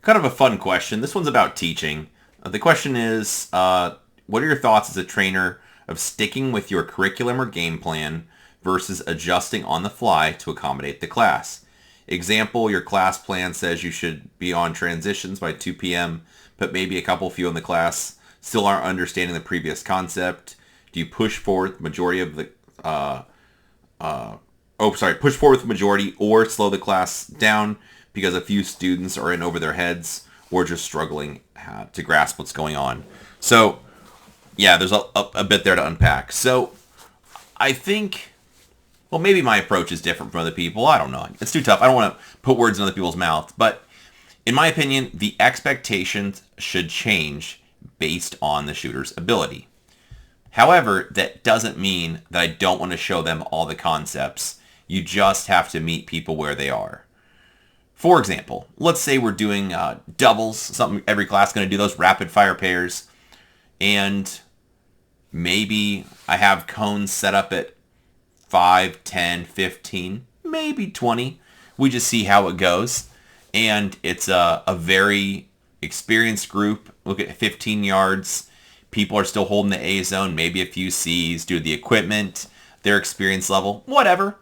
Kind of a fun question. This one's about teaching. The question is, what are your thoughts as a trainer of sticking with your curriculum or game plan versus adjusting on the fly to accommodate the class? Example, your class plan says you should be on transitions by 2 p.m., but maybe a couple few in the class still aren't understanding the previous concept. Do you push forward the majority of the, push forward the majority or slow the class down because a few students are in over their heads or just struggling to grasp what's going on? So, yeah, there's a bit there to unpack. So, I think, well, maybe my approach is different from other people. I don't know. It's too tough. I don't want to put words in other people's mouth. But in my opinion, the expectations should change based on the shooter's ability. However, that doesn't mean that I don't want to show them all the concepts. You just have to meet people where they are. For example, let's say we're doing doubles, something every class is going to do, those rapid fire pairs. And maybe I have cones set up at 5, 10, 15, maybe 20. We just see how it goes. And it's a very experienced group. Look at 15 yards. People are still holding the A zone, maybe a few C's due to the equipment, their experience level, whatever.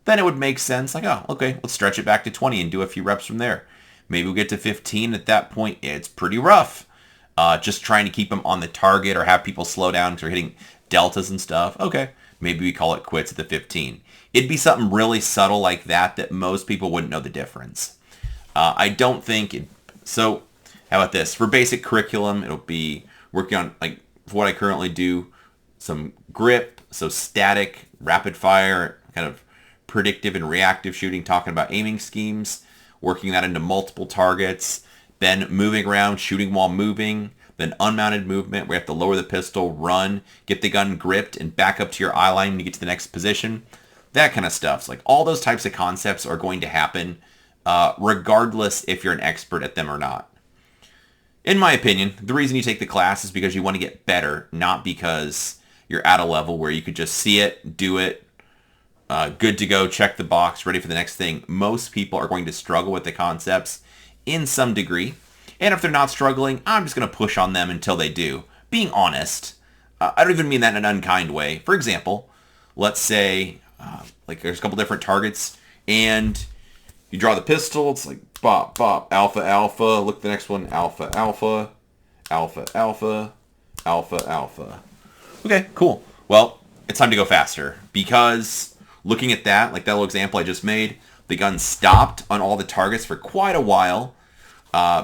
Then it would make sense. Like, oh, okay, let's stretch it back to 20 and do a few reps from there. Maybe we'll get to 15. At that point, it's pretty rough. Just trying to keep them on the target or have people slow down because they're hitting deltas and stuff. Okay, maybe we call it quits at the 15. It'd be something really subtle like that most people wouldn't know the difference. I don't think... So, how about this? For basic curriculum, it'll be working on, like, for what I currently do, some grip, so static, rapid fire, kind of predictive and reactive shooting, talking about aiming schemes, working that into multiple targets, then moving around, shooting while moving, then unmounted movement where you have to lower the pistol, run, get the gun gripped, and back up to your eye line to get to the next position. That kind of stuff. So, like, all those types of concepts are going to happen regardless if you're an expert at them or not. In my opinion, the reason you take the class is because you want to get better, not because you're at a level where you could just see it, do it, good to go, check the box, ready for the next thing. Most people are going to struggle with the concepts in some degree. And if they're not struggling, I'm just going to push on them until they do. Being honest. I don't even mean that in an unkind way. For example, let's say, like there's a couple different targets, and you draw the pistol. It's like, bop, bop, alpha, alpha. Look at the next one, alpha, alpha, alpha, alpha, alpha, alpha. Okay, cool. Well, it's time to go faster because looking at that, like that little example I just made, the gun stopped on all the targets for quite a while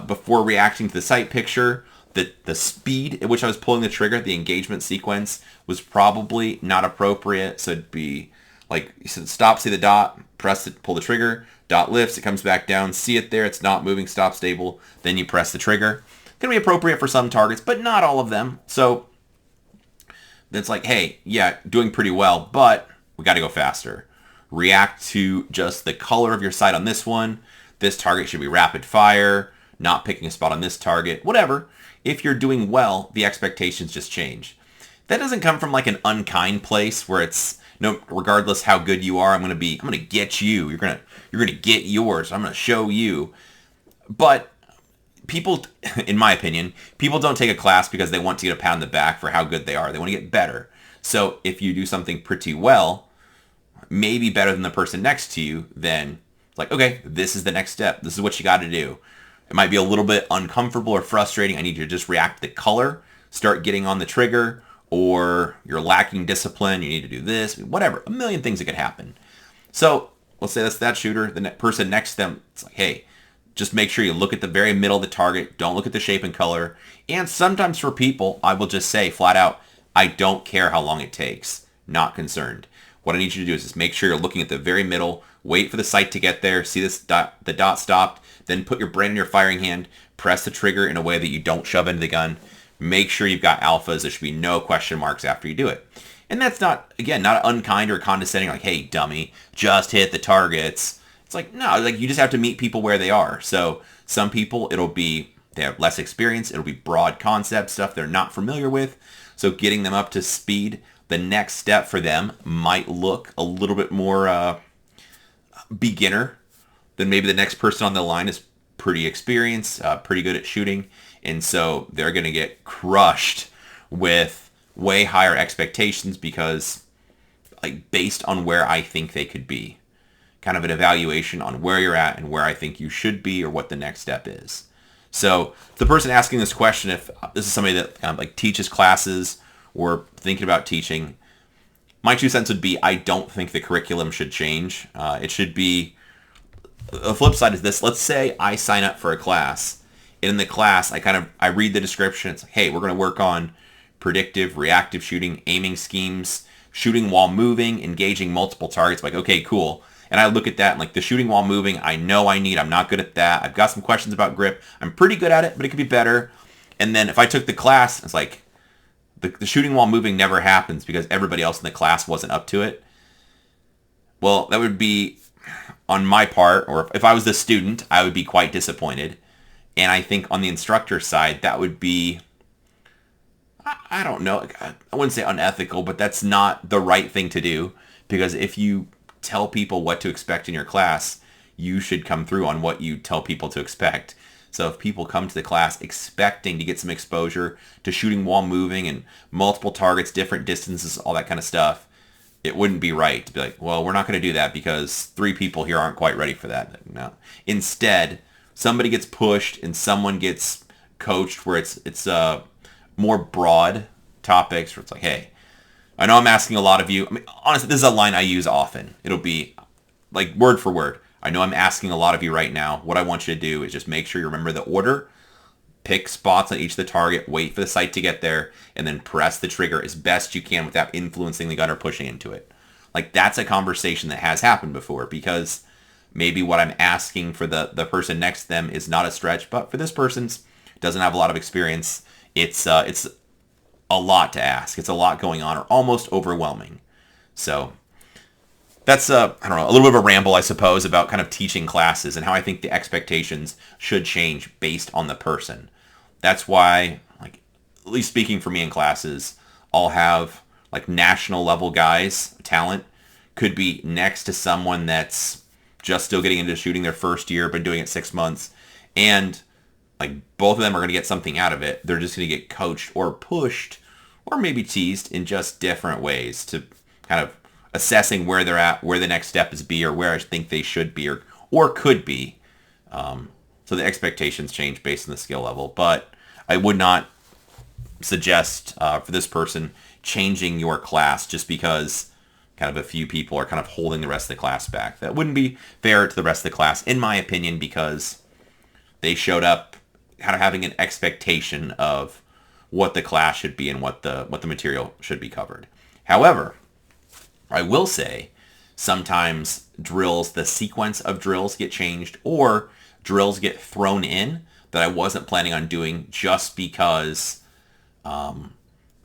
before reacting to the sight picture. The speed at which I was pulling the trigger, the engagement sequence, was probably not appropriate. So it'd be like, you said, stop, see the dot, press it, pull the trigger, dot lifts, it comes back down, see it there, it's not moving, stop, stable, then you press the trigger. Going to be appropriate for some targets, but not all of them. So it's like, hey, yeah, doing pretty well, but we got to go faster. React to just the color of your sight on this one. This target should be rapid fire, not picking a spot on this target, whatever. If you're doing well, the expectations just change. That doesn't come from like an unkind place where it's, no, regardless how good you are, I'm going to get you. You're going to get yours. I'm going to show you. But people, in my opinion, people don't take a class because they want to get a pat on the back for how good they are. They want to get better. So if you do something pretty well, maybe better than the person next to you, then it's like, okay, this is the next step. This is what you got to do. It might be a little bit uncomfortable or frustrating. I need you to just react to the color, start getting on the trigger, or you're lacking discipline, you need to do this, whatever. A million things that could happen. So let's say that's that shooter. The person next to them, it's like, hey, just make sure you look at the very middle of the target. Don't look at the shape and color. And sometimes for people, I will just say flat out, I don't care how long it takes. Not concerned. What I need you to do is just make sure you're looking at the very middle, wait for the sight to get there, see this dot, the dot stopped, then put your brain in your firing hand, press the trigger in a way that you don't shove into the gun. Make sure you've got alphas. There should be no question marks after you do it. And that's not, again, not unkind or condescending, like, hey, dummy, just hit the targets. It's like, no, like you just have to meet people where they are. So some people, they have less experience. It'll be broad concept stuff they're not familiar with. So getting them up to speed, the next step for them might look a little bit more beginner than maybe the next person on the line is pretty experienced, pretty good at shooting, and so they're going to get crushed with way higher expectations because, like, based on where I think they could be. Kind of an evaluation on where you're at and where I think you should be or what the next step is. So the person asking this question, if this is somebody that like teaches classes or thinking about teaching, my 2 cents would be I don't think the curriculum should change. It should be, the flip side is this. Let's say I sign up for a class. And in the class, I read the description. It's like, hey, we're going to work on predictive, reactive shooting, aiming schemes, shooting while moving, engaging multiple targets. Like, okay, cool. And I look at that and like the shooting while moving, I know I'm not good at that. I've got some questions about grip. I'm pretty good at it, but it could be better. And then if I took the class, it's like the shooting while moving never happens because everybody else in the class wasn't up to it. Well, that would be on my part, or if I was the student, I would be quite disappointed. And I think on the instructor side, that would be, I don't know, I wouldn't say unethical, but that's not the right thing to do because if you tell people what to expect in your class, you should come through on what you tell people to expect. So if people come to the class expecting to get some exposure to shooting while moving and multiple targets, different distances, all that kind of stuff, it wouldn't be right to be like, well, we're not going to do that because 3 people here aren't quite ready for that. No. Instead, somebody gets pushed and someone gets coached where it's more broad topics where it's like, hey, I know I'm asking a lot of you. I mean, honestly, this is a line I use often. It'll be like word for word. I know I'm asking a lot of you right now. What I want you to do is just make sure you remember the order, pick spots on each of the target, wait for the sight to get there, and then press the trigger as best you can without influencing the gun or pushing into it. Like, that's a conversation that has happened before because maybe what I'm asking for the person next to them is not a stretch, but for this person's doesn't have a lot of experience, it's a lot to ask. It's a lot going on or almost overwhelming. So that's, I don't know, a little bit of a ramble, I suppose, about kind of teaching classes and how I think the expectations should change based on the person. That's why, like, at least speaking for me in classes, I'll have like national level guys, talent, could be next to someone that's just still getting into shooting their first year, been doing it 6 months, and like both of them are going to get something out of it. They're just going to get coached or pushed or maybe teased in just different ways to kind of assessing where they're at, where the next step is be, or where I think they should be or could be. So the expectations change based on the skill level. But I would not suggest for this person changing your class just because kind of a few people are kind of holding the rest of the class back. That wouldn't be fair to the rest of the class, in my opinion, because they showed up kind of having an expectation of what the class should be and what the material should be covered. However, I will say sometimes drills, the sequence of drills get changed or drills get thrown in that I wasn't planning on doing just because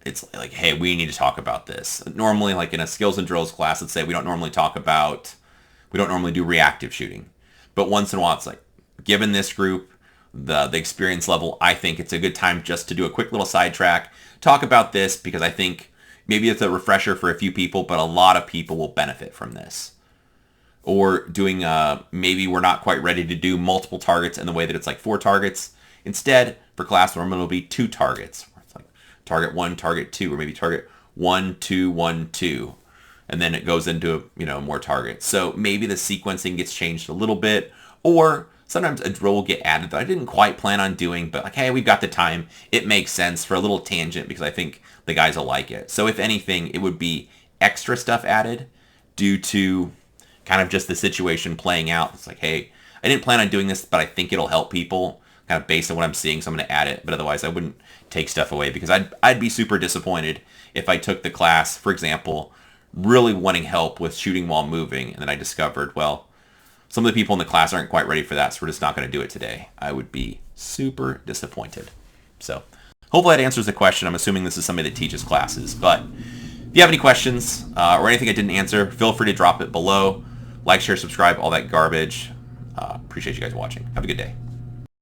it's like, hey, we need to talk about this. Normally, like in a skills and drills class, let's say we don't normally do reactive shooting. But once in a while, it's like, given this group, the experience level, I think it's a good time just to do a quick little sidetrack, talk about this because I think maybe it's a refresher for a few people, but a lot of people will benefit from this. Or doing, maybe we're not quite ready to do multiple targets in the way that it's like 4 targets. Instead, for class normal, it'll be 2 targets. It's like target 1, target 2, or maybe target 1, 2, 1, 2. And then it goes into, more targets. So maybe the sequencing gets changed a little bit, or sometimes a drill will get added that I didn't quite plan on doing, but like, hey, we've got the time. It makes sense for a little tangent because I think the guys will like it. So if anything, it would be extra stuff added due to kind of just the situation playing out. It's like, hey, I didn't plan on doing this, but I think it'll help people kind of based on what I'm seeing. So I'm going to add it, but otherwise I wouldn't take stuff away because I'd be super disappointed if I took the class, for example, really wanting help with shooting while moving. And then I discovered, well, some of the people in the class aren't quite ready for that, so we're just not going to do it today. I would be super disappointed. So hopefully that answers the question. I'm assuming this is somebody that teaches classes. But if you have any questions or anything I didn't answer, feel free to drop it below. Like, share, subscribe, all that garbage. Appreciate you guys watching. Have a good day.